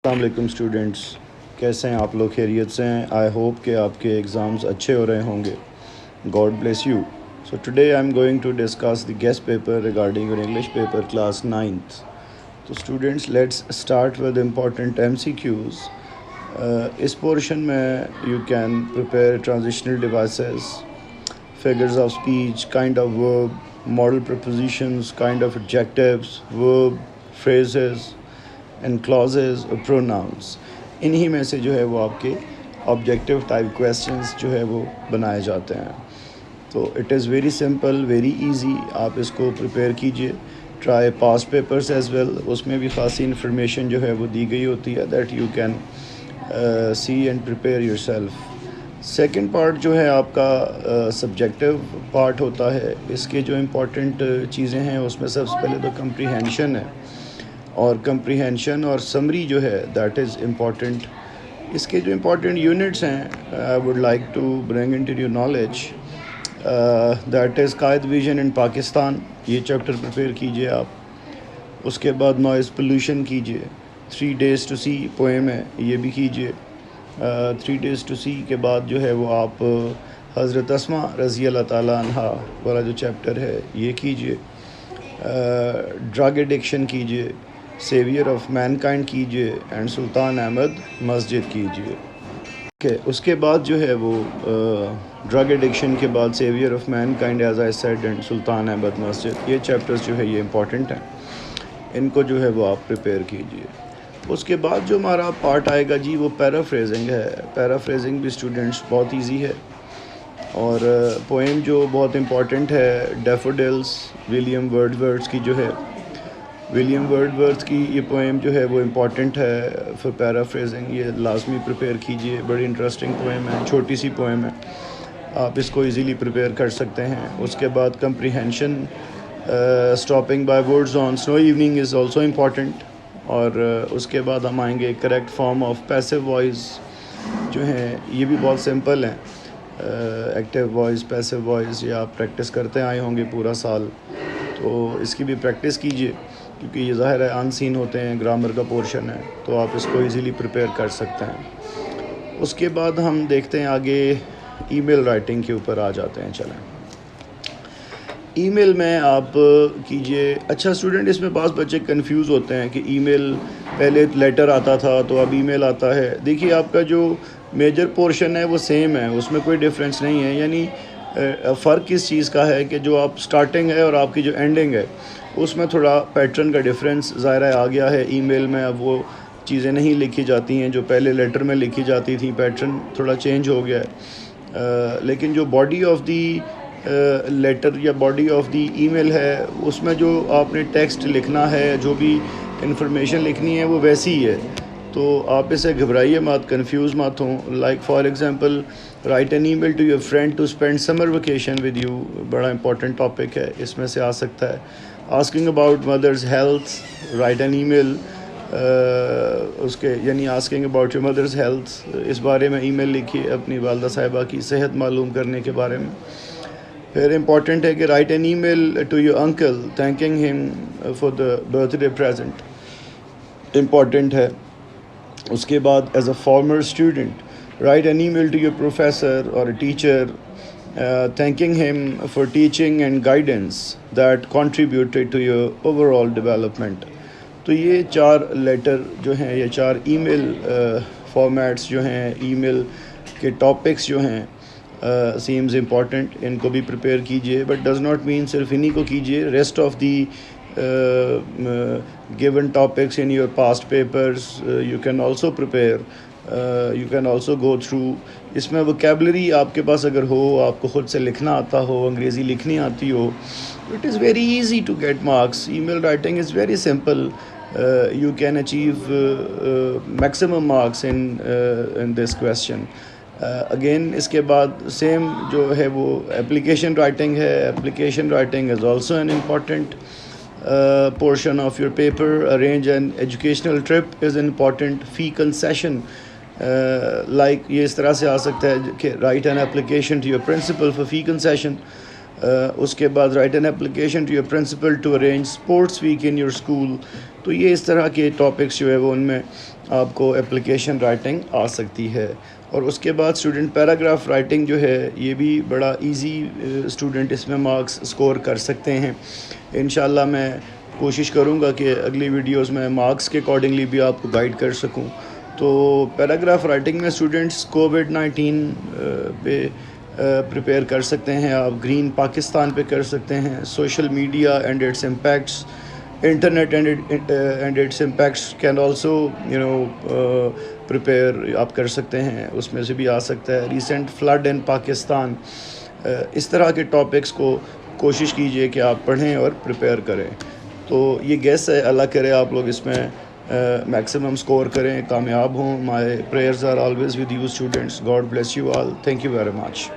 السلام علیکم اسٹوڈنٹس، کیسے ہیں آپ لوگ؟ خیریت سے ہیں؟ آئی ہوپ کہ آپ کے ایگزامز اچھے ہو رہے ہوں گے. God bless you. So today I am going to discuss the guess paper regarding your English paper class 9th. تو students let's start with important MCQs. اس پورشن میں you can prepare transitional devices, figures of speech, kind of verb, model prepositions, kind of adjectives, verb, phrases and clauses or pronouns. انہی میں سے جو ہے وہ آپ کے آبجیکٹیو ٹائپ کویسچنس جو ہے وہ بنائے جاتے ہیں. تو it is very simple, very easy. آپ اس کو پریپیئر کیجئے. Try past papers as well. اس میں بھی خاصی انفارمیشن جو ہے وہ دی گئی ہوتی ہے that you can see and prepare your self. Second part جو ہے آپ کا سبجیکٹیو پارٹ ہوتا ہے. اس کے جو امپورٹنٹ چیزیں ہیں اس میں سب سے پہلے تو کمپریہینشن ہے، اور کمپریہینشن اور سمری جو ہے دیٹ از امپورٹنٹ. اس کے جو امپورٹنٹ یونٹس ہیں I would like to bring in to your knowledge that is Quaid vision ان پاکستان. یہ چیپٹر پریپیئر کیجئے آپ. اس کے بعد نوائز پولوشن کیجئے. 3 days to see پوئم ہے، یہ بھی کیجئے. 3 days to see کے بعد جو ہے وہ آپ حضرت اسماء رضی اللہ تعالیٰ عنہ والا جو چیپٹر ہے یہ کیجئے. ڈرگ ایڈکشن کیجئے. سیویئر آف مین کائنڈ کیجئے. اینڈ سلطان احمد مسجد کیجئے. اس کے بعد جو ہے وہ ڈرگ ایڈکشن کے بعد saviour of mankind as I said and Sultan Ahmad مسجد، یہ چیپٹرز جو ہے یہ امپورٹنٹ ہیں. ان کو جو ہے وہ آپ پریپیئر کیجئے. اس کے بعد جو ہمارا پارٹ آئے گا جی وہ پیرافریزنگ ہے. پیرافریزنگ بھی اسٹوڈنٹس بہت ایزی ہے. اور پوئم جو بہت امپورٹنٹ ہے ڈیفوڈلز ولیم ورڈزورتھ کی جو ہے، ولیم ورڈزورتھ کی یہ پوئم جو ہے وہ امپورٹنٹ ہے فار پیرافریزنگ. یہ لازمی پریپیئر کیجئے. بڑی انٹرسٹنگ پوئم ہے، چھوٹی سی پوئم ہے، آپ اس کو ایزیلی پریپیئر کر سکتے ہیں. اس کے بعد کمپریہینشن، اسٹاپنگ بائی ورڈز آن سنو ایوننگ از آلسو امپورٹنٹ. اور اس کے بعد ہم آئیں گے correct form of passive voice جو ہیں، یہ بھی بہت سمپل ہیں. ایکٹیو وائس، پیسو وائس، یہ آپ پریکٹس کرتے آئے ہوں گے پورا سال، تو اس کی بھی پریکٹس کیجئے کیونکہ یہ ظاہر ہے ان سین ہوتے ہیں، گرامر کا پورشن ہے، تو آپ اس کو ایزیلی پریپیئر کر سکتے ہیں. اس کے بعد ہم دیکھتے ہیں آگے ای میل رائٹنگ کے اوپر آ جاتے ہیں. چلیں ای میل میں آپ کیجئے. اچھا اسٹوڈنٹ، اس میں بعض بچے کنفیوز ہوتے ہیں کہ ای میل پہلے لیٹر آتا تھا تو اب ای میل آتا ہے. دیکھیے آپ کا جو میجر پورشن ہے وہ سیم ہے، اس میں کوئی ڈفرینس نہیں ہے. یعنی فرق اس چیز کا ہے کہ جو آپ سٹارٹنگ ہے اور آپ کی جو اینڈنگ ہے اس میں تھوڑا پیٹرن کا ڈفرینس ظاہر آ گیا ہے. ای میل میں اب وہ چیزیں نہیں لکھی جاتی ہیں جو پہلے لیٹر میں لکھی جاتی تھیں. پیٹرن تھوڑا چینج ہو گیا ہے. لیکن جو باڈی آف دی لیٹر یا باڈی آف دی ای میل ہے اس میں جو آپ نے ٹیکسٹ لکھنا ہے، جو بھی انفارمیشن لکھنی ہے وہ ویسی ہی ہے. تو آپ اسے گھبرائیے مت، کنفیوز مت ہوں. Like for example write an email to your friend to spend summer vacation with you, بڑا امپورٹنٹ ٹاپک ہے، اس میں سے آ سکتا ہے. Asking about mother's health, write an email اس کے یعنی asking about your mother's health, اس بارے میں ای میل لکھیے اپنی والدہ صاحبہ کی صحت معلوم کرنے کے بارے میں. پھر امپورٹنٹ ہے کہ write an email to your uncle thanking him for the birthday present, important ہے. اس کے بعد as a former student write an email to your professor اور teacher thanking him for teaching and guidance that contributed to your overall development. تو یہ 4 letter جو ہیں، یہ 4 ای میل فارمیٹس جو ہیں، ای میل کے ٹاپکس جو ہیں سیمز امپورٹنٹ. ان کو بھی پریپیئر کیجئے، بٹ ڈز ناٹ مین صرف انہی کو کیجئے. Rest of the given topics in your past papers you can also prepare, you can also go through. اس میں ووکیبلری آپ کے پاس اگر ہو، آپ کو خود سے لکھنا آتا ہو، انگریزی لکھنی آتی ہو، it is very easy to get marks. Email writing is very simple. You can achieve maximum marks in this question. Again اس کے بعد سیم جو ہے وہ اپلیکیشن رائٹنگ ہے. Application writing is also an important portion of your paper. Arrange an educational trip is important. Fee concession, like یہ اس طرح سے آ سکتا ہے کہ write an application to your principal for fee concession. اس کے بعد write an application to your principal to arrange sports week in your school. تو یہ اس طرح کے ٹاپکس جو ہے وہ ان میں آپ کو اپلیکیشن رائٹنگ آ سکتی ہے. اور اس کے بعد اسٹوڈنٹ پیراگراف رائٹنگ جو ہے یہ بھی بڑا ایزی اسٹوڈنٹ اس میں مارکس اسکور کر سکتے ہیں. انشاءاللہ میں کوشش کروں گا کہ اگلی ویڈیوز میں مارکس کے اکارڈنگلی بھی آپ کو گائیڈ کر سکوں. تو پیراگراف رائٹنگ میں اسٹوڈنٹس کووڈ-19 پہ پریپیئر کر سکتے ہیں. آپ گرین پاکستان پہ کر سکتے ہیں. Social media and its impacts, internet and its impacts can also prepare آپ کر سکتے ہیں. اس میں سے بھی آ سکتا ہے ریسنٹ فلڈ ان پاکستان. اس طرح کے ٹاپکس کو کوشش کیجئے کہ آپ پڑھیں اور پریپیئر کریں. تو یہ گیس ہے, اللہ کرے آپ لوگ اس میں میکسیمم سکور کریں, کامیاب ہوں. My prayers are always with you students. God bless you all. Thank you very much.